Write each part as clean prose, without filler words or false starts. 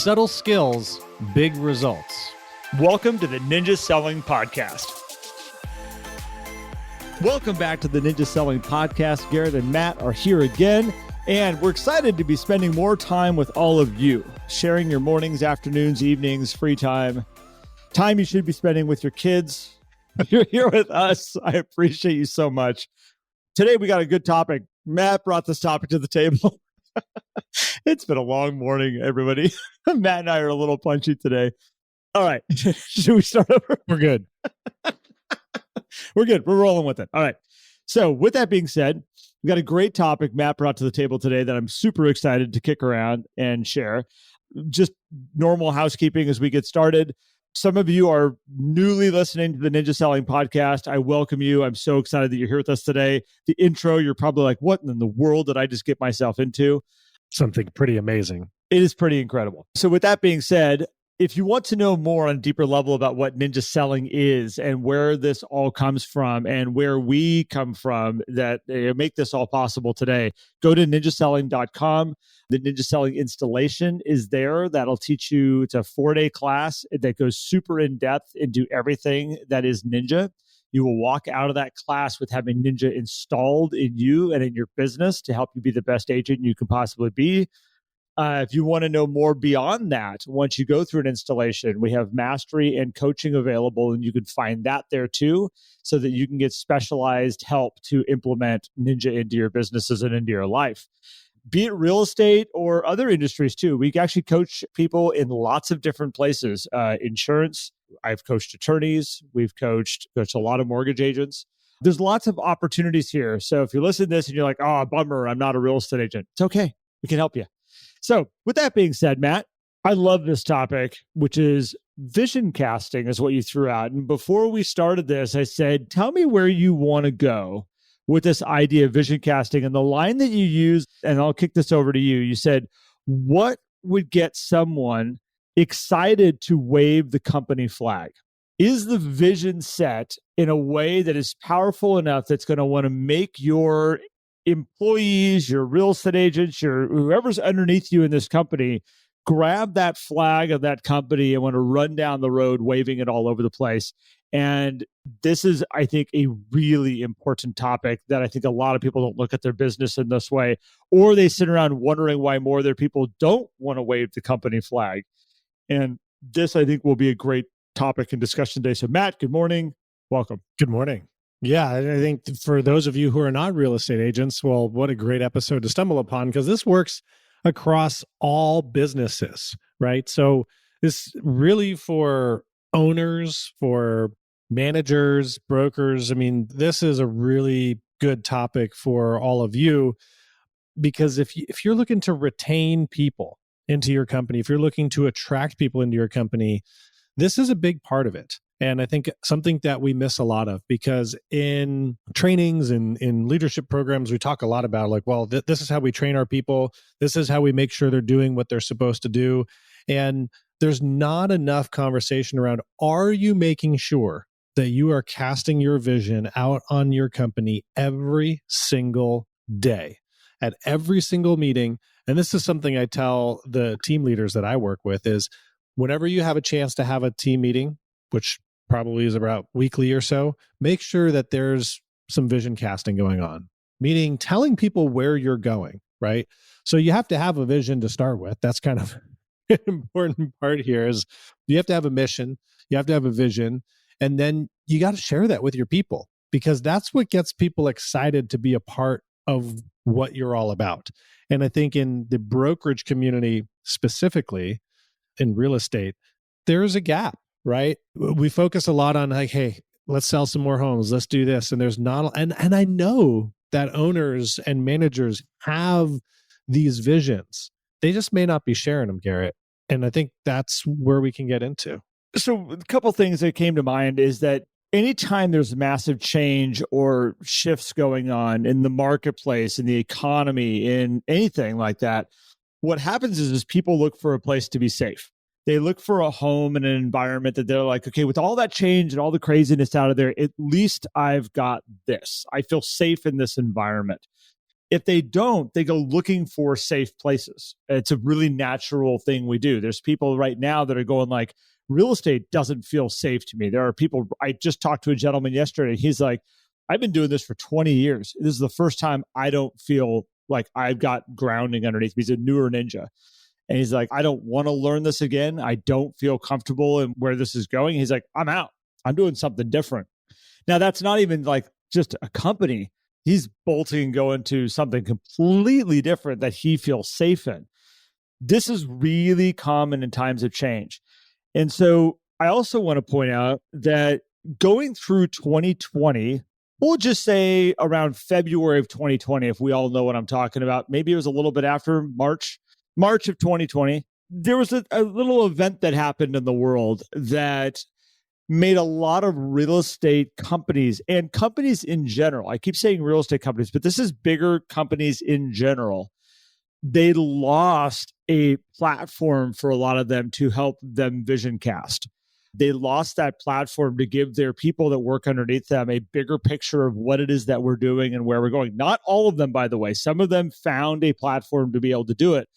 Subtle skills, big results. Welcome to the Ninja Selling Podcast. Welcome back to the Ninja Selling Podcast. Garrett and Matt are here again, and we're excited to be spending more time with all of you, sharing your mornings, afternoons, evenings, free time you should be spending with your kids. You're here with us. I appreciate you so much. Today, we got a good topic. Matt brought this topic to the table. It's been a long morning, everybody. Matt and I are a little punchy today. All right. Should we start over? We're good. We're good. We're rolling with it. All right. So with that being said, we got a great topic Matt brought to the table today that I'm super excited to kick around and share. Just normal housekeeping as we get started. Some of you are newly listening to the Ninja Selling Podcast. I welcome you. I'm so excited that you're here with us today. The intro, you're probably like, what in the world did I just get myself into? Something pretty amazing. It is pretty incredible. So with that being said, if you want to know more on a deeper level about what ninja selling is and where this all comes from and where we come from that make this all possible today, go to ninjaselling.com. The Ninja Selling installation is there. That'll teach you. It's a 4-day class that goes super in depth into everything that is ninja. You will walk out of that class with having ninja installed in you and in your business to help you be the best agent you can possibly be. If you want to know more beyond that, once you go through an installation, we have mastery and coaching available, and you can find that there too, so that you can get specialized help to implement ninja into your businesses and into your life. Be it real estate or other industries too. We actually coach people in lots of different places. Insurance, I've coached attorneys. We've coached a lot of mortgage agents. There's lots of opportunities here. So if you listen to this and you're like, oh, bummer, I'm not a real estate agent. It's okay. We can help you. So with that being said, Matt, I love this topic, which is vision casting is what you threw out. And before we started this, I said, tell me where you want to go with this idea of vision casting. And the line that you used, and I'll kick this over to you, you said, what would get someone excited to wave the company flag? Is the vision set in a way that is powerful enough that's going to want to make your employees, your real estate agents, your whoever's underneath you in this company, grab that flag of that company and want to run down the road waving it all over the place? And this is, I think, a really important topic that I think a lot of people don't look at their business in this way, or they sit around wondering why more of their people don't want to wave the company flag. And this, I think, will be a great topic and discussion today. So Matt, good morning. Welcome. Good morning. Yeah, I think for those of you who are not real estate agents, well, what a great episode to stumble upon, because this works across all businesses, right? So this really for owners, for managers, brokers. I mean, this is a really good topic for all of you, because if you're looking to retain people into your company, if you're looking to attract people into your company, this is a big part of it. And I think something that we miss a lot of, because in trainings and in leadership programs, we talk a lot about like, well, this is how we train our people. This is how we make sure they're doing what they're supposed to do. And there's not enough conversation around, are you making sure that you are casting your vision out on your company every single day, at every single meeting? And this is something I tell the team leaders that I work with is, whenever you have a chance to have a team meeting, which probably is about weekly or so, make sure that there's some vision casting going on, meaning telling people where you're going, right? So you have to have a vision to start with. That's kind of an important part here is you have to have a mission, you have to have a vision, and then you got to share that with your people, because that's what gets people excited to be a part of what you're all about. And I think in the brokerage community, specifically in real estate, there's a gap. Right? We focus a lot on like, hey, let's sell some more homes. Let's do this. And there's not, and I know that owners and managers have these visions. They just may not be sharing them, Garrett. And I think that's where we can get into. So a couple things that came to mind is that anytime there's massive change or shifts going on in the marketplace, in the economy, in anything like that, what happens is people look for a place to be safe. They look for a home and an environment that they're like, okay, with all that change and all the craziness out of there, at least I've got this. I feel safe in this environment. If they don't, they go looking for safe places. It's a really natural thing we do. There's people right now that are going like, real estate doesn't feel safe to me. There are people, I just talked to a gentleman yesterday. He's like, I've been doing this for 20 years. This is the first time I don't feel like I've got grounding underneath me. He's a newer ninja. And he's like, I don't want to learn this again. I don't feel comfortable in where this is going. He's like, I'm out. I'm doing something different. Now, that's not even like just a company. He's bolting and going to something completely different that he feels safe in. This is really common in times of change. And so I also want to point out that going through 2020, we'll just say around February of 2020, if we all know what I'm talking about, maybe it was a little bit after March of 2020, there was a little event that happened in the world that made a lot of real estate companies and companies in general. I keep saying real estate companies, but this is bigger companies in general. They lost a platform for a lot of them to help them vision cast. They lost that platform to give their people that work underneath them a bigger picture of what it is that we're doing and where we're going. Not all of them, by the way. Some of them found a platform to be able to do it.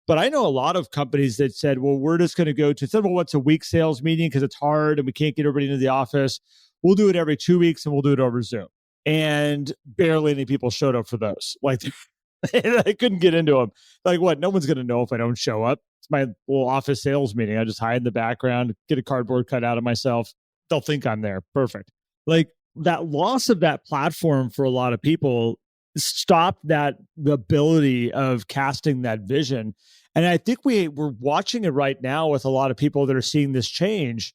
But I know a lot of companies that said, well, we're just going to go to some once a week sales meeting because it's hard and we can't get everybody into the office. We'll do it every 2 weeks and we'll do it over Zoom. And barely any people showed up for those. Like, I couldn't get into them. Like, what? No one's going to know if I don't show up. It's my little office sales meeting. I just hide in the background, get a cardboard cut out of myself. They'll think I'm there. Perfect. Like, that loss of that platform for a lot of people stopped the ability of casting that vision. And I think we're watching it right now with a lot of people that are seeing this change.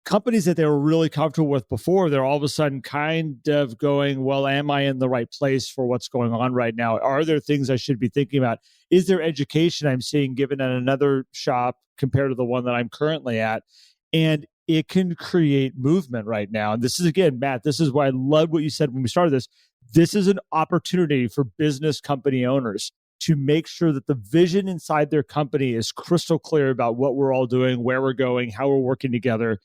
Companies that they were really comfortable with before, they're all of a sudden kind of going, well, am I in the right place for what's going on right now? Are there things I should be thinking about? Is there education I'm seeing given at another shop compared to the one that I'm currently at? And it can create movement right now. And this is, again, Matt, this is why I love what you said when we started this. This is an opportunity for business company owners to make sure that the vision inside their company is crystal clear about what we're all doing, where we're going, how we're working together.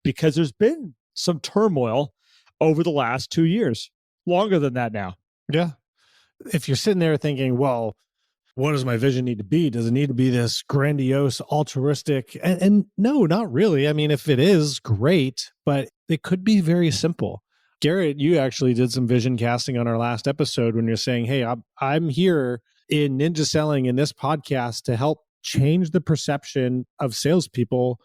Because there's been some turmoil over the last 2 years, longer than that now. Yeah. If you're sitting there thinking, well, what does my vision need to be? Does it need to be this grandiose, altruistic? And no, not really. I mean, if it is, great, but it could be very simple. Garrett, you actually did some vision casting on our last episode when you're saying, hey, I'm here in Ninja Selling in this podcast to help change the perception of salespeople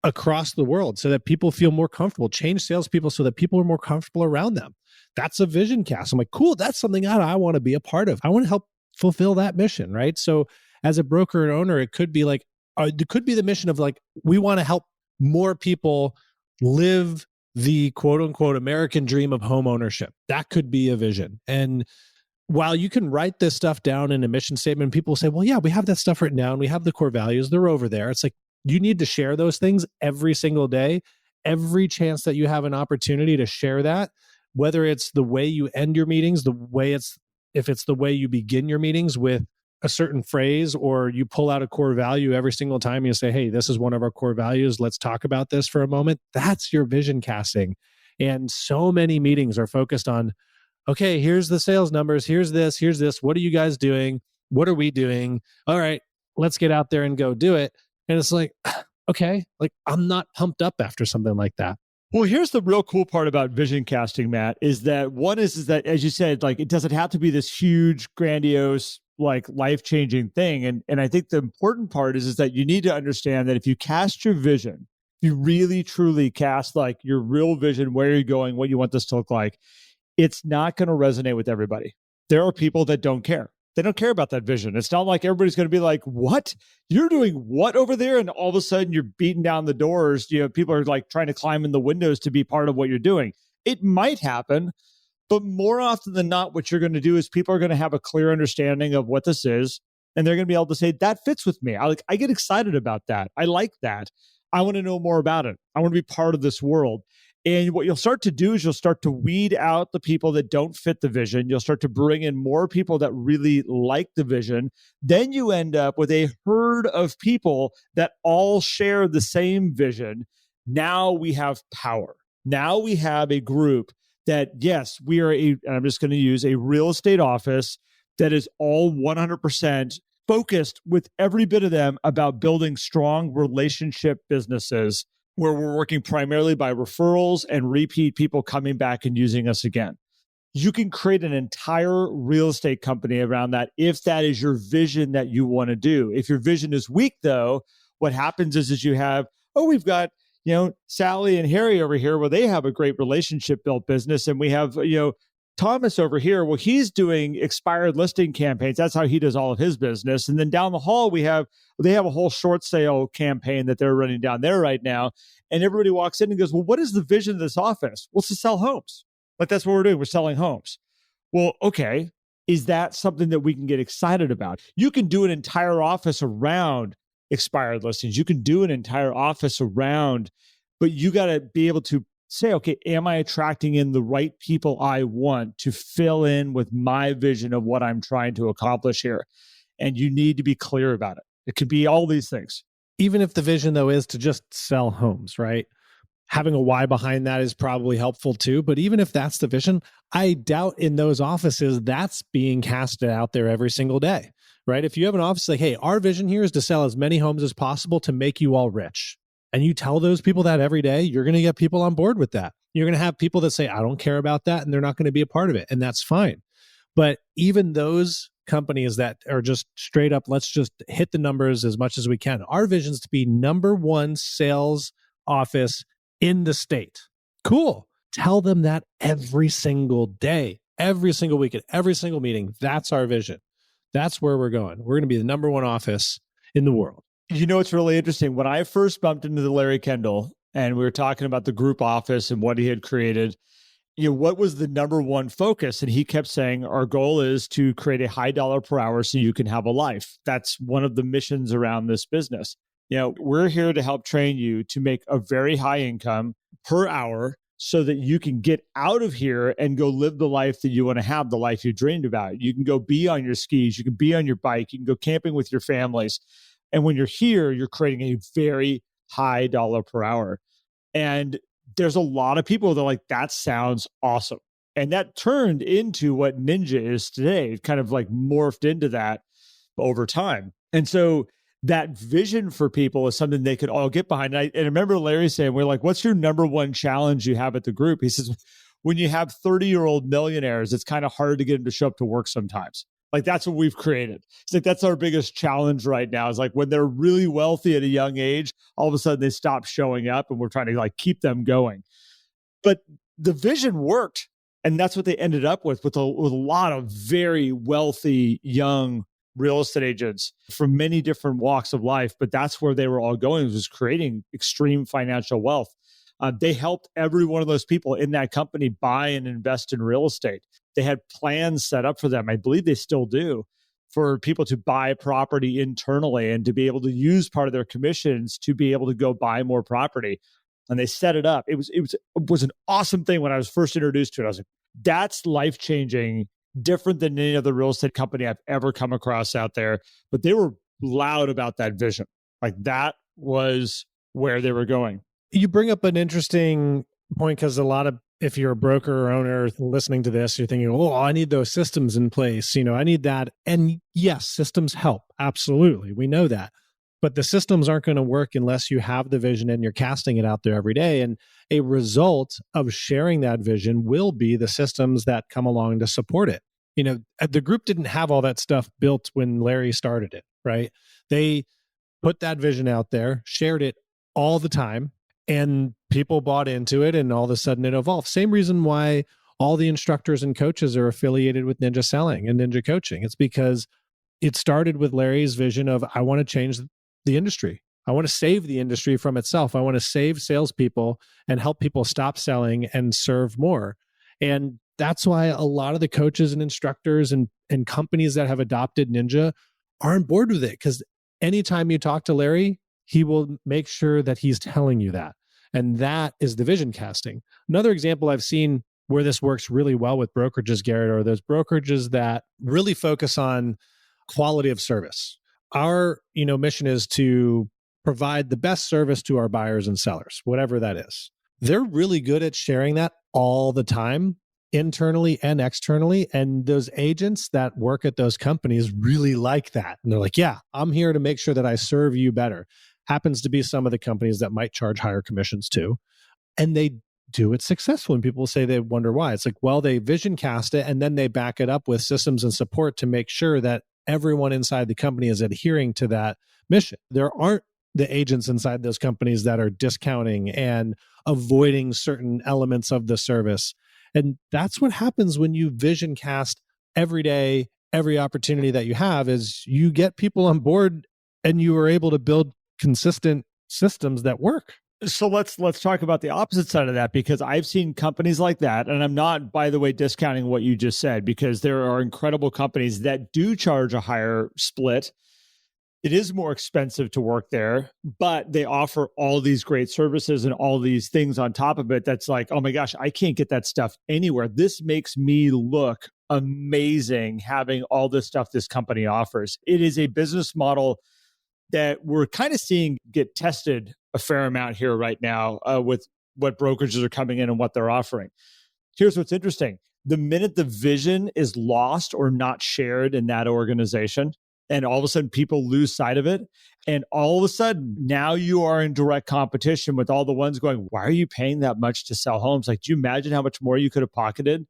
across the world so that people feel more comfortable, change salespeople so that people are more comfortable around them. That's a vision cast. I'm like, cool, that's something I want to be a part of. I want to help fulfill that mission, right? So as a broker and owner, it could be like, it could be the mission of like, we want to help more people live the quote unquote American dream of home ownership. That could be a vision. And while you can write this stuff down in a mission statement, people say, well, yeah, we have that stuff written down. We have the core values. They're over there. It's like, you need to share those things every single day, every chance that you have an opportunity to share that, whether it's the way you end your meetings, if it's the way you begin your meetings with a certain phrase, or you pull out a core value every single time you say, hey, this is one of our core values. Let's talk about this for a moment. That's your vision casting. And so many meetings are focused on, okay, here's the sales numbers. Here's this. What are you guys doing? What are we doing? All right, let's get out there and go do it. And it's like, okay, like I'm not pumped up after something like that. Well, here's the real cool part about vision casting, Matt, is that one is that, as you said, like it doesn't have to be this huge, grandiose, like life-changing thing. And I think the important part is that you need to understand that if you cast your vision, you really, truly cast like your real vision, where you're going, what you want this to look like, it's not going to resonate with everybody. There are people that don't care. They don't care about that vision. It's not like everybody's going to be like, what? You're doing what over there? And all of a sudden you're beating down the doors. You know, people are like trying to climb in the windows to be part of what you're doing. It might happen, but more often than not, what you're going to do is people are going to have a clear understanding of what this is. And they're going to be able to say, that fits with me. I get excited about that. I like that. I want to know more about it. I want to be part of this world. And what you'll start to do is you'll start to weed out the people that don't fit the vision. You'll start to bring in more people that really like the vision. Then you end up with a herd of people that all share the same vision. Now we have power. Now we have a group that, yes, we are and I'm just going to use a real estate office that is all 100% focused with every bit of them about building strong relationship businesses where we're working primarily by referrals and repeat people coming back and using us again. You can create an entire real estate company around that if that is your vision that you want to do. If your vision is weak, though, what happens is you have, we've got, Sally and Harry over here, well, they have a great relationship built business. And we have, Thomas over here, well, he's doing expired listing campaigns. That's how he does all of his business. And then down the hall, they have a whole short sale campaign that they're running down there right now. And everybody walks in and goes, well, what is the vision of this office? Well, it's to sell homes. Like, that's what we're doing. We're selling homes. Well, okay. Is that something that we can get excited about? You can do an entire office around expired listings. You can do an entire office around, but you got to be able to say, okay, am I attracting in the right people I want to fill in with my vision of what I'm trying to accomplish here? And you need to be clear about it. It could be all these things. Even if the vision, though, is to just sell homes, right? Having a why behind that is probably helpful too. But even if that's the vision, I doubt in those offices that's being casted out there every single day, right? If you have an office like, hey, our vision here is to sell as many homes as possible to make you all rich. And you tell those people that every day, you're going to get people on board with that. You're going to have people that say, I don't care about that, and they're not going to be a part of it. And that's fine. But even those companies that are just straight up, let's just hit the numbers as much as we can. Our vision is to be number one sales office in the state. Cool. Tell them that every single day, every single week, at every single meeting. That's our vision. That's where we're going. We're going to be the number one office in the world. It's really interesting. When I first bumped into the Larry Kendall and we were talking about the group office and what he had created, what was the number one focus? And he kept saying, our goal is to create a high dollar per hour so you can have a life. That's one of the missions around this business. We're here to help train you to make a very high income per hour so that you can get out of here and go live the life that you want to have, the life you dreamed about. You can go be on your skis, you can be on your bike, you can go camping with your families. And when you're here, you're creating a very high dollar per hour. And there's a lot of people that are like, that sounds awesome. And that turned into what Ninja is today. It kind of like morphed into that over time. And so that vision for people is something they could all get behind. And I remember Larry saying, we're like, what's your number one challenge you have at the group? He says, when you have 30-year-old millionaires, it's kind of hard to get them to show up to work sometimes. Like, that's what we've created. It's like, that's our biggest challenge right now, is like when they're really wealthy at a young age, all of a sudden they stop showing up and we're trying to like keep them going. But the vision worked. And that's what they ended up with a lot of very wealthy young real estate agents from many different walks of life. But that's where they were all going, was creating extreme financial wealth. They helped every one of those people in that company buy and invest in real estate. They had plans set up for them. I believe they still do, for people to buy property internally and to be able to use part of their commissions to be able to go buy more property. And they set it up. It was an awesome thing when I was first introduced to it. I was like, that's life-changing, different than any other real estate company I've ever come across out there. But they were loud about that vision. Like, that was where they were going. You bring up an interesting point, because if you're a broker or owner listening to this, you're thinking, oh, I need those systems in place. I need that. And yes, systems help. Absolutely. We know that. But the systems aren't going to work unless you have the vision and you're casting it out there every day. And a result of sharing that vision will be the systems that come along to support it. The group didn't have all that stuff built when Larry started it, right? They put that vision out there, shared it all the time, and people bought into it, and all of a sudden it evolved. Same reason why all the instructors and coaches are affiliated with Ninja Selling and Ninja Coaching. It's because it started with Larry's vision of, I want to change the industry. I want to save the industry from itself. I want to save salespeople and help people stop selling and serve more. And that's why a lot of the coaches and instructors and companies that have adopted Ninja are on board with it, because anytime you talk to Larry, he will make sure that he's telling you that. And that is the vision casting. Another example I've seen where this works really well with brokerages, Garrett, are those brokerages that really focus on quality of service. Our, mission is to provide the best service to our buyers and sellers, whatever that is. They're really good at sharing that all the time, internally and externally. And those agents that work at those companies really like that. And they're like, yeah, I'm here to make sure that I serve you better. Happens to be some of the companies that might charge higher commissions too. And they do it successfully. And people say they wonder why. It's like, well, they vision cast it and then they back it up with systems and support to make sure that everyone inside the company is adhering to that mission. There aren't the agents inside those companies that are discounting and avoiding certain elements of the service. And that's what happens when you vision cast every day, every opportunity that you have is you get people on board and you are able to build consistent systems that work. So let's talk about the opposite side of that, because I've seen companies like that, and I'm not, by the way, discounting what you just said, because there are incredible companies that do charge a higher split. It is more expensive to work there, but they offer all these great services and all these things on top of it. That's like, oh my gosh, I can't get that stuff anywhere. This makes me look amazing having all this stuff this company offers. It is a business model that we're kind of seeing get tested a fair amount here right now with what brokerages are coming in and what they're offering. Here's what's interesting. The minute the vision is lost or not shared in that organization, and all of a sudden people lose sight of it, and all of a sudden now you are in direct competition with all the ones going, why are you paying that much to sell homes? Like, do you imagine how much more you could have pocketed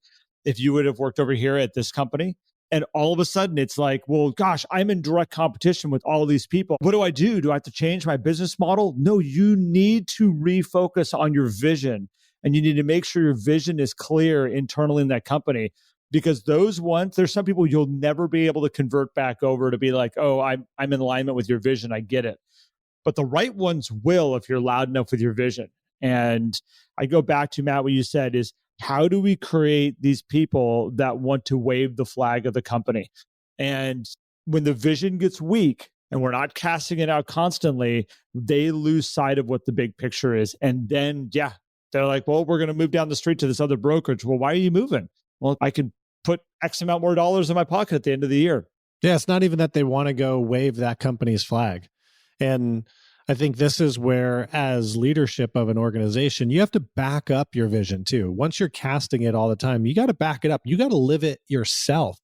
if you would have worked over here at this company? And all of a sudden it's like, well, gosh, I'm in direct competition with all these people. What do I do? Do I have to change my business model? No, you need to refocus on your vision, and you need to make sure your vision is clear internally in that company, because those ones, there's some people you'll never be able to convert back over to be like, oh, I'm in alignment with your vision. I get it. But the right ones will, if you're loud enough with your vision. And I go back to, Matt, what you said is, how do we create these people that want to wave the flag of the company? And when the vision gets weak and we're not casting it out constantly, they lose sight of what the big picture is. And then, yeah, they're like, well, we're going to move down the street to this other brokerage. Well, why are you moving? Well, I can put X amount more dollars in my pocket at the end of the year. Yeah, it's not even that they want to go wave that company's flag. And I think this is where, as leadership of an organization, you have to back up your vision too. Once you're casting it all the time, you got to back it up. You got to live it yourself.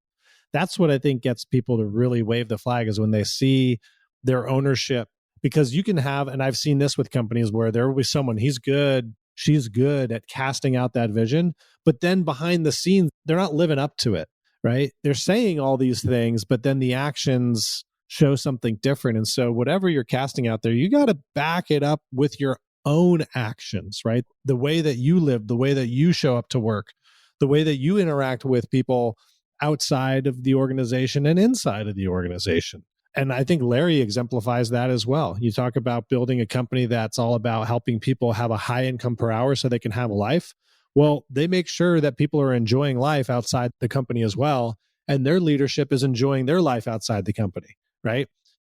That's what I think gets people to really wave the flag, is when they see their ownership. Because you can have, and I've seen this with companies where there will be someone, he's good, she's good at casting out that vision, but then behind the scenes, they're not living up to it, right? They're saying all these things, but then the actions show something different. And so whatever you're casting out there, you got to back it up with your own actions, right? The way that you live, the way that you show up to work, the way that you interact with people outside of the organization and inside of the organization. And I think Larry exemplifies that as well. You talk about building a company that's all about helping people have a high income per hour so they can have a life. Well, they make sure that people are enjoying life outside the company as well. And their leadership is enjoying their life outside the company, right?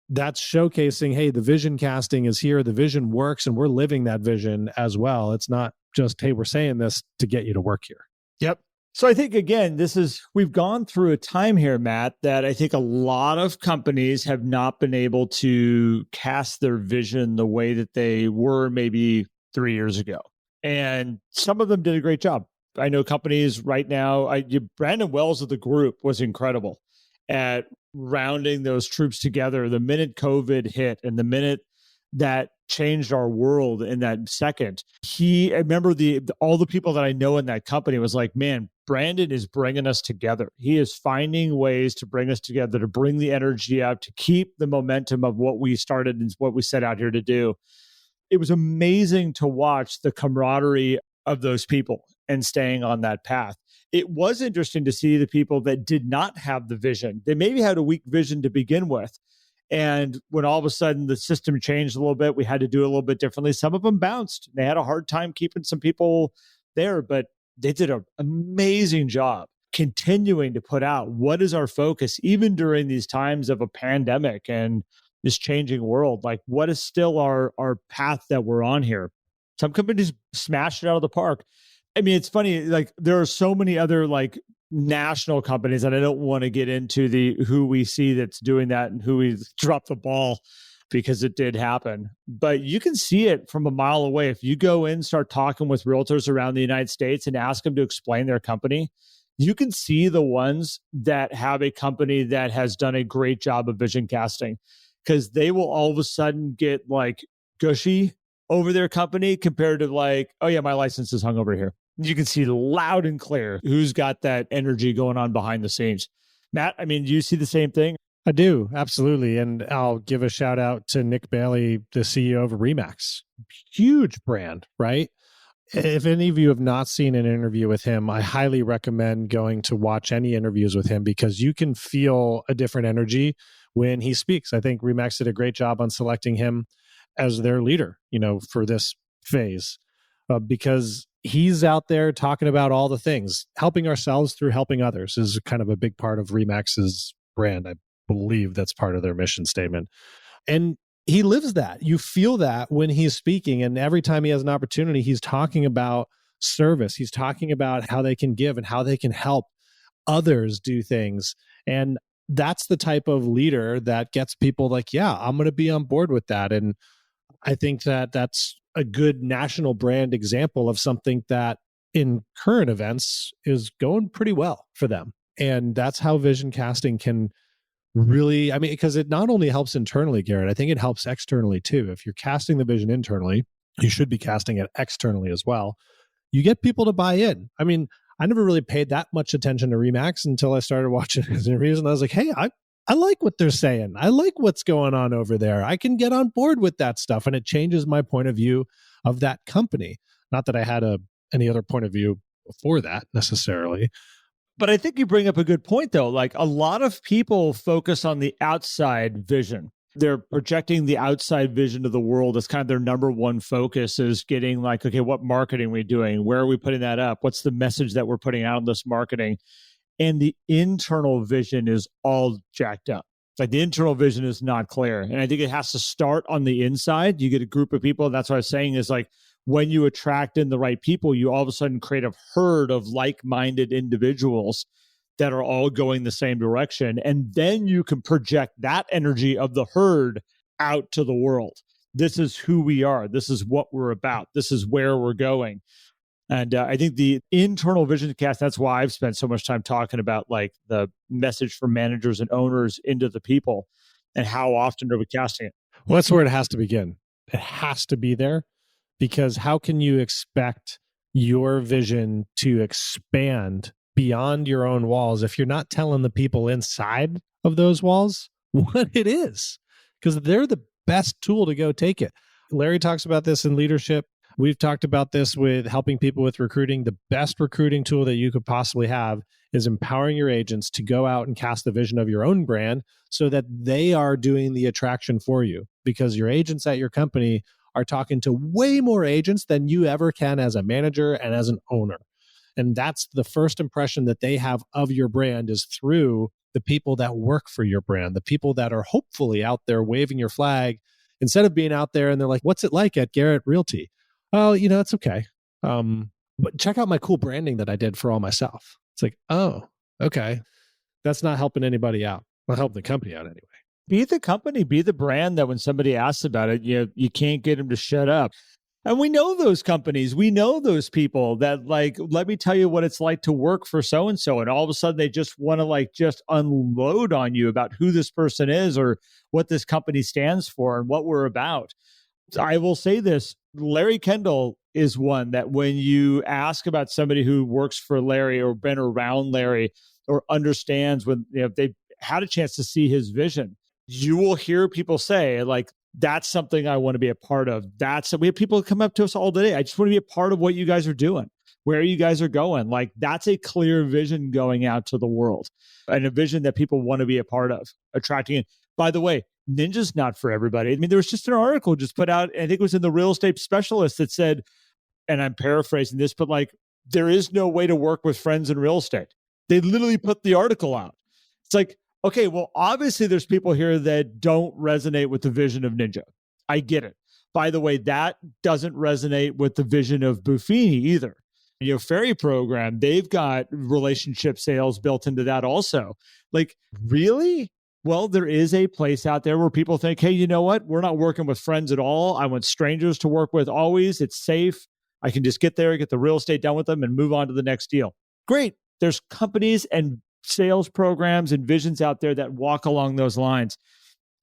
That's showcasing, hey, the vision casting is here, the vision works, and we're living that vision as well. It's not just, hey, we're saying this to get you to work here. Yep. So I think, again, we've gone through a time here, Matt, that I think a lot of companies have not been able to cast their vision the way that they were maybe 3 years ago. And some of them did a great job. I know companies right now, Brandon Wells of the group was incredible at rounding those troops together. The minute COVID hit and the minute that changed our world in that second, I remember all the people that I know in that company was like, man, Brandon is bringing us together. He is finding ways to bring us together, to bring the energy up, to keep the momentum of what we started and what we set out here to do. It was amazing to watch the camaraderie of those people and staying on that path. It was interesting to see the people that did not have the vision. They maybe had a weak vision to begin with. And when all of a sudden the system changed a little bit, we had to do it a little bit differently. Some of them bounced. They had a hard time keeping some people there, but they did an amazing job continuing to put out what is our focus, even during these times of a pandemic and this changing world. Like, what is still our path that we're on here? Some companies smashed it out of the park. I mean, it's funny, like there are so many other like national companies, and I don't want to get into who we see that's doing that and who we drop the ball. because it did happen. But you can see it from a mile away. If you go in, start talking with realtors around the United States and ask them to explain their company, you can see the ones that have a company that has done a great job of vision casting, because they will all of a sudden get like gushy over their company compared to like, oh yeah, my license is hung over here. You can see loud and clear who's got that energy going on behind the scenes. Matt, I mean, do you see the same thing? I do, absolutely. And I'll give a shout out to Nick Bailey, the CEO of Remax. Huge brand, right? If any of you have not seen an interview with him, I highly recommend going to watch any interviews with him, because you can feel a different energy when he speaks. I think Remax did a great job on selecting him as their leader, for this phase, because he's out there talking about all the things. Helping ourselves through helping others is kind of a big part of Remax's brand. I believe that's part of their mission statement. And he lives that. You feel that when he's speaking. And every time he has an opportunity, he's talking about service. He's talking about how they can give and how they can help others do things. And that's the type of leader that gets people like, yeah, I'm going to be on board with that. And I think that that's a good national brand example of something that in current events is going pretty well for them. And that's how vision casting can really, because it not only helps internally, Garrett, I think it helps externally too. If you're casting the vision internally, you should be casting it externally as well. You get people to buy in. I never really paid that much attention to Remax until I started watching his interviews, and I was like, hey, I like what they're saying. I like what's going on over there. I can get on board with that stuff. And it changes my point of view of that company. Not that I had any other point of view before that necessarily. But I think you bring up a good point, though. Like, a lot of people focus on the outside vision. They're projecting the outside vision of the world as kind of their number one focus, is getting like, okay, what marketing are we doing? Where are we putting that up? What's the message that we're putting out in this marketing? And the internal vision is all jacked up. Like, the internal vision is not clear. And I think it has to start on the inside. You get a group of people. And that's what I was saying is, like, when you attract in the right people, you all of a sudden create a herd of like-minded individuals that are all going the same direction. And then you can project that energy of the herd out to the world. This is who we are. This is what we're about. This is where we're going. And I think the internal vision cast, that's why I've spent so much time talking about like the message for managers and owners into the people, and how often are we casting it? Well, that's where it has to begin. It has to be there, because how can you expect your vision to expand beyond your own walls if you're not telling the people inside of those walls what it is? Because they're the best tool to go take it. Larry talks about this in leadership. We've talked about this with helping people with recruiting. The best recruiting tool that you could possibly have is empowering your agents to go out and cast the vision of your own brand so that they are doing the attraction for you, because your agents at your company are talking to way more agents than you ever can as a manager and as an owner. And that's the first impression that they have of your brand, is through the people that work for your brand, the people that are hopefully out there waving your flag, instead of being out there and they're like, what's it like at Garrett Realty? Oh, it's okay. But check out my cool branding that I did for all myself. It's like, oh, okay. That's not helping anybody out. Not helping the company out anyway. Be the company, be the brand that when somebody asks about it, you can't get them to shut up. And we know those companies. We know those people that like, let me tell you what it's like to work for so-and-so. And all of a sudden they just want to like just unload on you about who this person is or what this company stands for and what we're about. I will say this, Larry Kendall is one that when you ask about somebody who works for Larry or been around Larry or understands when they've had a chance to see his vision, you will hear people say like, that's something I want to be a part of. We have people come up to us all day. I just want to be a part of what you guys are doing, where you guys are going. Like, that's a clear vision going out to the world, and a vision that people want to be a part of, attracting in. By the way, Ninja's not for everybody. I mean, there was just an article just put out, I think it was in the Real Estate Specialist, that said, and I'm paraphrasing this, but like, there is no way to work with friends in real estate. They literally put the article out. It's like, okay, well, obviously there's people here that don't resonate with the vision of Ninja. I get it. By the way, that doesn't resonate with the vision of Buffini either. Ferry Program, they've got relationship sales built into that also. Like, really? Well, there is a place out there where people think, hey, you know what? We're not working with friends at all. I want strangers to work with always. It's safe. I can just get there, get the real estate done with them, and move on to the next deal. Great. There's companies and sales programs and visions out there that walk along those lines.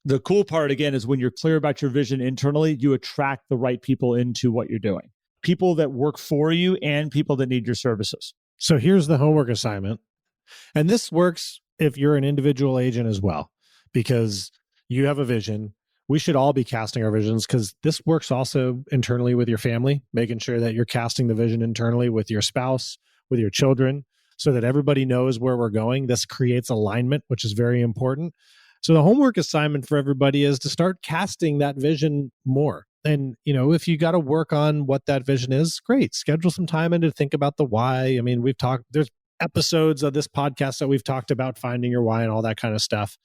The cool part, again, is when you're clear about your vision internally, you attract the right people into what you're doing. People that work for you and people that need your services. So here's the homework assignment. And this works if you're an individual agent as well, because you have a vision. We should all be casting our visions, because this works also internally with your family, making sure that you're casting the vision internally with your spouse, with your children, so that everybody knows where we're going. This creates alignment, which is very important. So the homework assignment for everybody is to start casting that vision more. And, if you got to work on what that vision is, great. Schedule some time in to think about the why. I mean, there's episodes of this podcast that we've talked about finding your why and all that kind of stuff.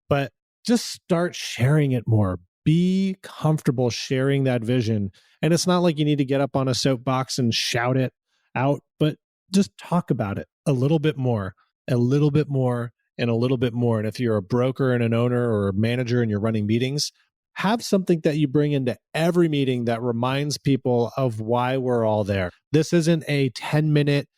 But just start sharing it more. Be comfortable sharing that vision. And it's not like you need to get up on a soapbox and shout it out, but just talk about it a little bit more, a little bit more, and a little bit more. And if you're a broker and an owner or a manager and you're running meetings, have something that you bring into every meeting that reminds people of why we're all there. This isn't a 10-minute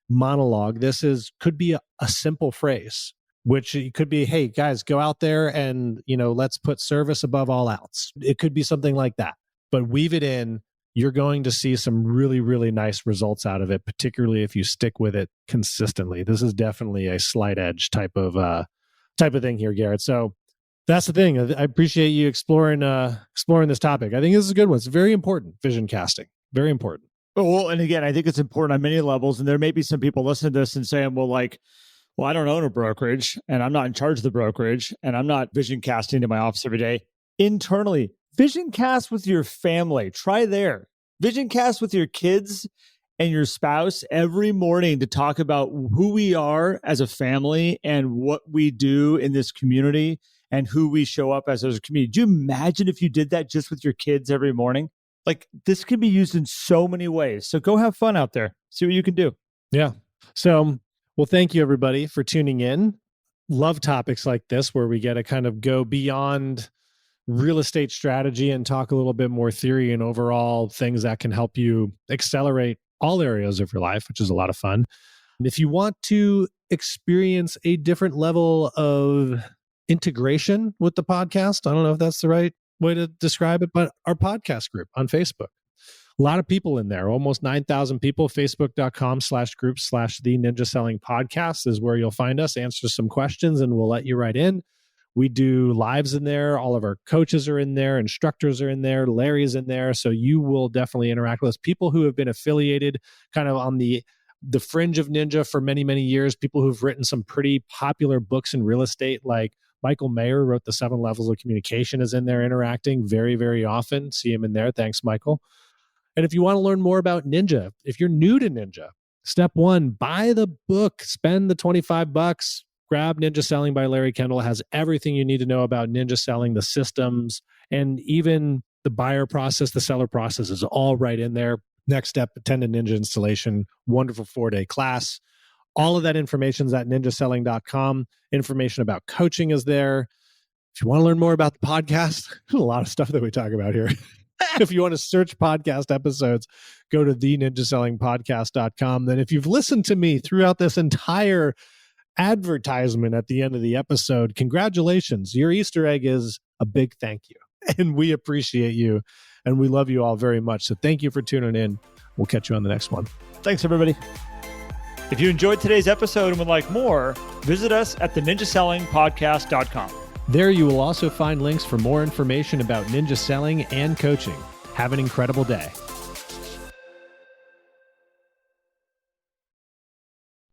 monologue. This could be a simple phrase, which it could be, hey, guys, go out there and, let's put service above all else. It could be something like that, but weave it in. You're going to see some really, really nice results out of it, particularly if you stick with it consistently. This is definitely a slight edge type of thing here, Garrett. So that's the thing. I appreciate you exploring this topic. I think this is a good one. It's very important. Vision casting, very important. Well, and again, I think it's important on many levels. And there may be some people listening to this and saying, well, I don't own a brokerage and I'm not in charge of the brokerage and I'm not vision casting in my office every day. Internally, vision cast with your family. Try there. Vision cast with your kids and your spouse every morning to talk about who we are as a family and what we do in this community and who we show up as a community. Do you imagine if you did that just with your kids every morning? This can be used in so many ways. So go have fun out there. See what you can do. Yeah. So, well, thank you everybody for tuning in. Love topics like this where we get to kind of go beyond real estate strategy and talk a little bit more theory and overall things that can help you accelerate all areas of your life, which is a lot of fun. And if you want to experience a different level of integration with the podcast, I don't know if that's the right way to describe it, but our podcast group on Facebook. A lot of people in there, almost 9,000 people. Facebook.com/group/the Ninja Selling Podcast is where you'll find us, answer some questions, and we'll let you right in. We do lives in there. All of our coaches are in there. Instructors are in there. Larry's in there. So you will definitely interact with us. People who have been affiliated kind of on the fringe of Ninja for many, many years. People who've written some pretty popular books in real estate, like Michael Mayer wrote The 7 Levels of Communication, is in there interacting very, very often. See him in there. Thanks, Michael. And if you want to learn more about Ninja, if you're new to Ninja, step one, buy the book, spend the $25. Grab Ninja Selling by Larry Kendall. It has everything you need to know about Ninja Selling, the systems, and even the buyer process, the seller process is all right in there. Next step, attend a Ninja installation, wonderful 4-day class. All of that information is at ninjaselling.com. Information about coaching is there. If you want to learn more about the podcast, there's a lot of stuff that we talk about here. If you want to search podcast episodes, go to theninjasellingpodcast.com. Then if you've listened to me throughout this entire advertisement at the end of the episode, congratulations. Your Easter egg is a big thank you. And we appreciate you. And we love you all very much. So thank you for tuning in. We'll catch you on the next one. Thanks, everybody. If you enjoyed today's episode and would like more, visit us at theninjasellingpodcast.com. There you will also find links for more information about Ninja Selling and coaching. Have an incredible day.